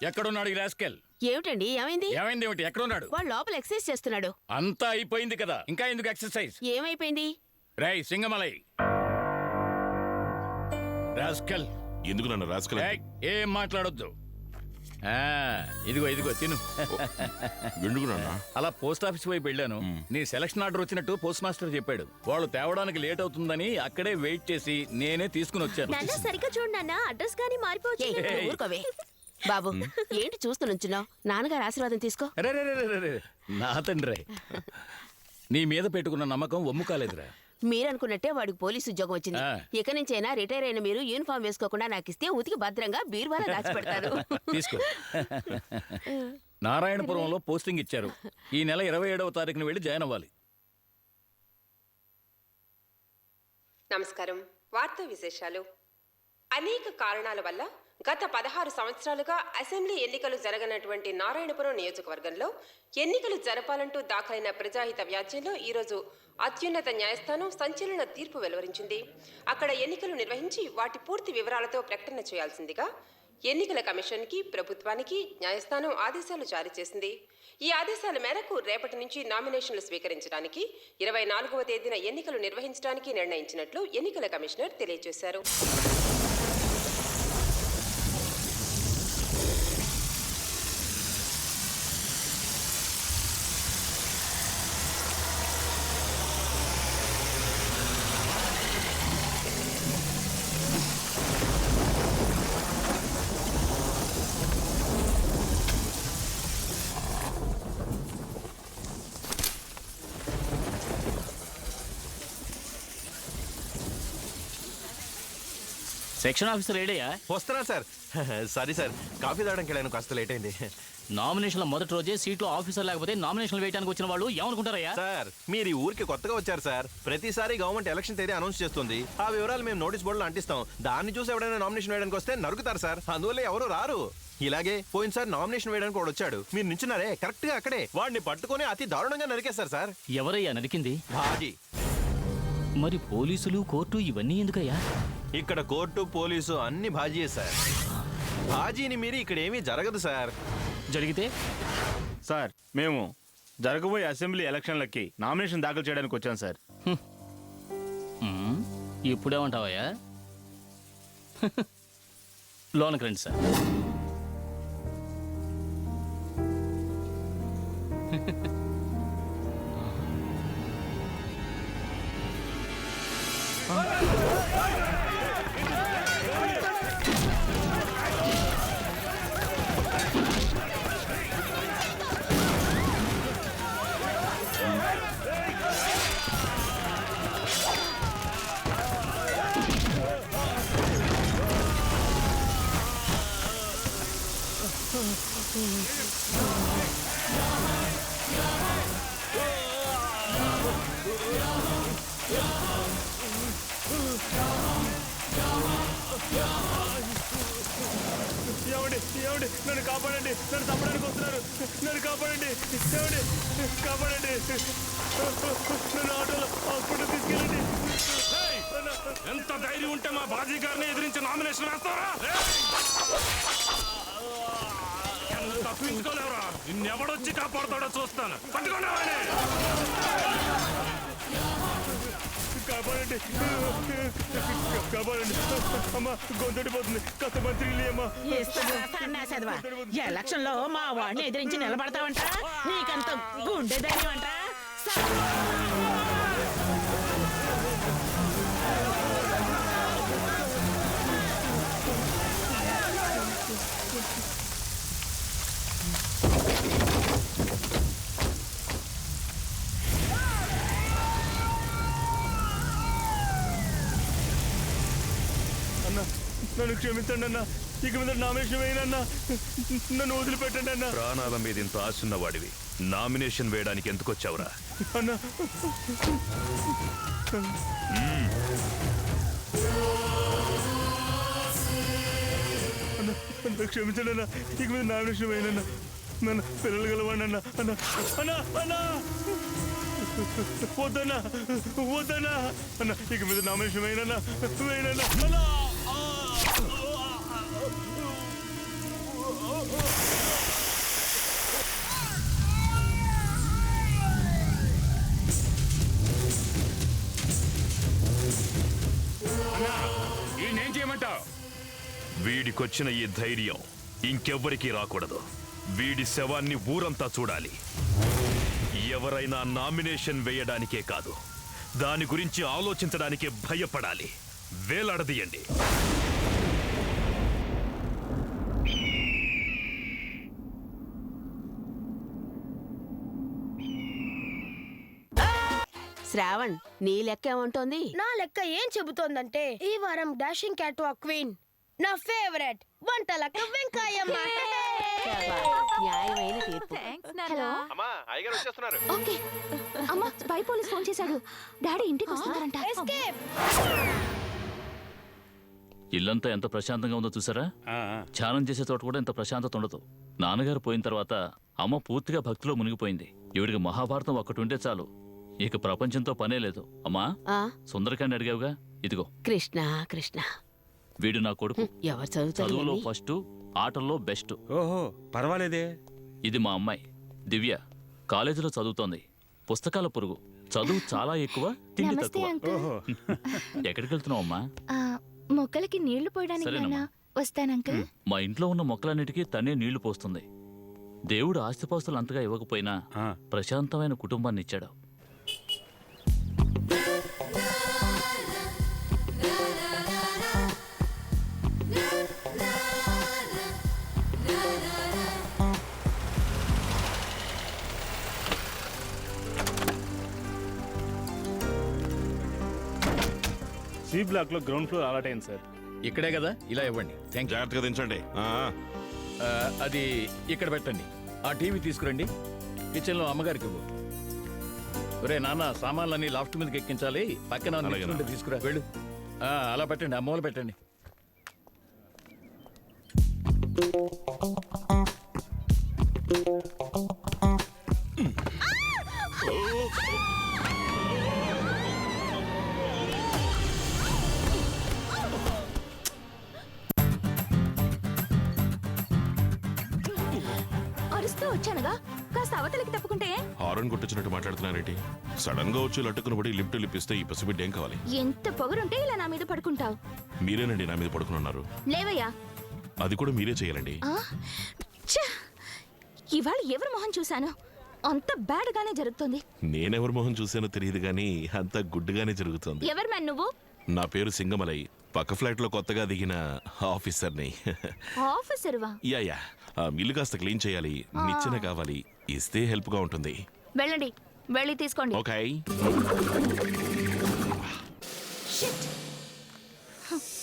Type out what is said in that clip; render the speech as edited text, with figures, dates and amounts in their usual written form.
ఎక్కడున్నాడు ఈ రాస్కెల్? ఏమిటండి ఏమైంది? ఏమైంది ఏమిటి? ఎక్కడున్నాడు? వాడు లోపల ఎక్సర్సైజ్ చేస్తున్నాడు. అంతా అయిపోయింది కదా, ఇంకా ఎందుకు ఎక్సర్సైజ్? ఏమైపోయింది? రై సింగమలై రాస్కెల్. ఎందుకు నన్ను రాసుకెళ్ళ? ఏం మాట్లాడొద్దు. ఇదిగో ఇదిగో తిను. ఎందుకు నాన్న? అలా పోస్ట్ ఆఫీస్ వైపు వెళ్ళాను. నీ సెలక్షన్ ఆర్డర్ వచ్చినట్టు పోస్ట్ మాస్టర్ చెప్పాడు. వాళ్ళు తేవడానికి లేట్ అవుతుందని అక్కడే వెయిట్ చేసి నేనే తీసుకుని వచ్చాను. నాన్న సరిగ్గా చూడు నాన్న, అడ్రస్ కానీ మారిపోవచ్చు. ఏయ్, ఊరుకోవే బాబు. ఏంటి చూస్తునుంచున్నావు? నాన్నగారు ఆశీర్వాదం తీసుకో. రే నా తండ్రి, నీ మీద పెట్టుకున్న నమ్మకం ఒమ్ము కాలేదురా. మీరనుకున్నట్టే వాడికి పోలీసు ఉద్యోగం వచ్చింది. ఇక నుంచైనా రిటైర్ అయిన మీరు యూనిఫామ్ వేసుకోకుండా నాకు ఇస్తే ఉతికి భద్రంగా బీరువాలో దాచిపెడతారు. తీసుకో. నారాయణపురంలో పోస్టింగ్ ఇచ్చారు. ఈ నెల 27వ తారీఖున వెళ్ళి జాయిన్ అవ్వాలి. నమస్కారం. వార్తా విశేషాలు. అనేక కారణాల వల్ల గత 16 సంవత్సరాలుగా అసెంబ్లీ ఎన్నికలు జరగనటువంటి నారాయణపురం నియోజకవర్గంలో ఎన్నికలు జరపాలంటూ దాఖలైన ప్రజాహిత వ్యాజ్యంలో ఈరోజు అత్యున్నత న్యాయస్థానం సంచలన తీర్పు వెలువరించింది. అక్కడ ఎన్నికలు నిర్వహించి వాటి పూర్తి వివరాలతో ప్రకటన చేయాల్సిందిగా ఎన్నికల కమిషన్కి, ప్రభుత్వానికి న్యాయస్థానం ఆదేశాలు జారీ చేసింది. ఈ ఆదేశాల మేరకు రేపటి నుంచి నామినేషన్లు స్వీకరించడానికి 24వ తేదీన ఎన్నికలు నిర్వహించడానికి నిర్ణయించినట్లు ఎన్నికల కమిషనర్ తెలియజేశారు. సెక్షన్ ఆఫీసర్ ఏడయ్యా? వస్తున్నా సార్. సారీ సార్, కాఫీ తాగడానికి వెళ్ళాను, కాస్త లేట్ అయింది. నామినేషన్ల మొదటి రోజే సీట్లో ఆఫీసర్ లేకపోతే నామినేషన్లు వేయడానికి వచ్చిన వాళ్ళు ఏమనుకుంటారయ్యా? సార్, మీరు ఈ ఊరికి కొత్తగా వచ్చారు సార్. ప్రతిసారి గవర్నమెంట్ ఎలక్షన్ తేదీ అనౌన్స్ చేస్తుంది. ఆ వివరాలు మేము నోటీస్ బోర్డులో అంటిస్తాం. దాన్ని చూసి ఎవరైనా నామినేషన్ వేయడానికి వస్తే నరుకుతారు సార్. అందువల్ల ఎవరు రారు. ఇలాగే పోయినసారి నామినేషన్ వేయడానికి వాడు వచ్చాడు. మీరు నించున్నారే కరెక్ట్ గా అక్కడే. వాడిని పట్టుకుని అతి దారుణంగా నరికేస్తారు సార్. ఎవరయ్యా నరికింది? భాజీ. మరి పోలీసులు, కోర్టు ఇవన్నీ ఎందుకయ్యా? ఇక్కడ కోర్టు, పోలీసు అన్ని భాజీయే సార్. భాజీని మీరి ఇక్కడ ఏమీ జరగదు సార్. జరిగితే సార్, మేము జరగబోయే అసెంబ్లీ ఎలక్షన్లకి నామినేషన్ దాఖలు చేయడానికి వచ్చాం సార్. ఇప్పుడేమంటావయ్యా? లోనకి రండి సార్. నన్ను కాపాడండి, నన్ను తప్పడానికి వస్తున్నారు, నన్ను కాపాడండి, కాపాడండి, నన్ను ఆటోలో హాస్పిటల్ తీసుకెళ్ళండి. ఎంత ధైర్యం ఉంటే మా బాజీ గారిని ఎదిరించి నామినేషన్ వేస్తారా? తప్పించుకోలేవరా? నిన్నెవడొచ్చి కాపాడుతాడో చూస్తాను. పట్టుకోండి. కాపాడండి, కాపాడండి అమ్మా, గొంతుడిపోతుంది, కాస్త మంత్రి అమ్మా. ఎలక్షన్ లో మా వాడిని ఎదిరించి నిలబడతావంట? నీకంత గుండె ధైర్యం అంట? నన్ను క్షమించండి అన్న, ఇక మీద నామినేషన్ వేయనన్నా, నన్ను వదిలిపెట్టండి అన్న. ప్రాణాల మీద ఇంత ఆశున్న వాడివి నామినేషన్ వేయడానికి ఎందుకు వచ్చావురా? అన్న క్షమించండి అన్న, ఇక మీద నామినేషన్ వేయనన్నా, నన్ను పిల్లలు గలవాడి అన్న. అన్న అన్న అన్న వద్దన్నా, వద్దన్నా అన్న, ఇక మీద నామినేషన్ వేయనన్నా, వేయనన్నా అన్నా. వీడికొచ్చిన ఈ ధైర్యం ఇంకెవ్వరికీ రాకూడదు. వీడి శవాన్ని ఊరంతా చూడాలి. ఎవరైనా నామినేషన్ వేయడానికే కాదు, దాని గురించి ఆలోచించడానికే భయపడాలి. వేలాడదీయండి. శ్రావణ్, నీ లెక్క ఏమంటోంది? నా లెక్క ఏం చెబుతోందంటే ఈ వారం డాషింగ్ క్యాట్ వాక్ క్వీన్ నా ఫేవరెట్ వంటలక్క వెంకాయమ్మ. న్యాయమైన తీర్పు. హలో. అమ్మా అయ్యగారు వచ్చేస్తున్నారు. ఓకే. అమ్మా, స్పై పోలీస్ ఫోన్ చేశాడు. డాడీ ఇంటికి వస్తున్నారంట. ఎస్కేప్. ఇల్లంతా ఎంత ప్రశాంతంగా ఉందో చూసారా? ధ్యానం చేసే చోట కూడా ఇంత ప్రశాంతత ఉండదు. నాన్నగారు పోయిన తర్వాత అమ్మ పూర్తిగా భక్తిలో మునిగిపోయింది. ఈవిడికి మహాభారతం ఒక్కటి ఉంటే చాలు, ఇక ప్రపంచంతో పనే లేదు. అమ్మా, ఆ, సుందరకాండ్ అడిగావుగా, ఇదిగో. కృష్ణ కృష్ణ. వీడు నా కొడుకు. ఎవరు చదువుతారు? చదువులో ఫస్ట్, ఆటల్లో బెస్ట్. ఓహో పర్వాలేదే. ఇది మా అమ్మాయి దివ్య. కాలేజీలో చదువుతోంది. పుస్తకాల పురుగు. చదువు చాలా ఎక్కువ, తిండి నమస్తే తక్కువ. అంకుల్. ఓహో ఎక్కడికి వెళ్తున్నావు అమ్మా? మొక్కలకి నీళ్లు పోయడానికి సరేనమ్మా. నాన్న. వస్తాను అంకుల్. మా ఇంట్లో ఉన్న మొక్కలన్నిటికీ తనే నీళ్లు పోస్తుంది. దేవుడు ఆస్తిపాస్తులు అంతగా ఇవ్వకపోయినా ప్రశాంతమైన కుటుంబాన్ని ఇచ్చాడు. సి బ్లాక్ లో గ్రౌండ్ ఫ్లోర్ అలాట్ అయింది సార్. ఇక్కడే కదా, ఇలా ఇవ్వండి. Thank you. జాగ్రత్తగా దించండి. అది ఇక్కడ పెట్టండి. ఆ టీవీ తీసుకురండి. కిచెన్లో అమ్మగారికి ఇవ్వు. ఒరే నాన్న, సామాన్లన్నీ లాఫ్ట్ మీదకి ఎక్కించాలి. పక్కన నిల్చుంటే తీసుకురా. వెళ్ళు. అలా పెట్టండి, ఆ మూల పెట్టండి. అరుస్తూ వచ్చానుగా, కాస్త అవతలికి తప్పుకుంటే. హారన్ కొట్టించినట్టు మాట్లాడుతున్నారేంటి? సడన్ గా వచ్చి లట్టుకుని పడి లిఫ్ట్ లిప్పిస్తే ఈ పసిబిడ్డ ఏం కావాలి? ఎంత పొగరుంటే ఇలా నా మీద పడుకుంటావు? మీరేనండి నా మీద పడుకుని ఉన్నారు. లేవయ్యా. అది కూడా మీరే చేయాలండి. ఇవాళ ఎవరి మొహం చూశాను, అంత బ్యాడ్ గానే జరుగుతుంది. నేనెవరి మొహం చూసానో తెలియదు కానీ అంత గుడ్డుగానే జరుగుతుంది. ఎవరు మ్యాన్ నువ్వు? నా పేరు సింగమలై. పక్క ఫ్లాట్ లో కొత్తగా దిగిన ఆఫీసర్ని. ఆఫీసర్వా? యా. ఆ మిల్లు కాస్త క్లీన్ చేయాలి. నిచ్చెన కావాలి. ఇస్తే హెల్ప్ గా ఉంటుంది. వెళ్ళండి, వెళ్ళి తీసుకోండి. ఓకే.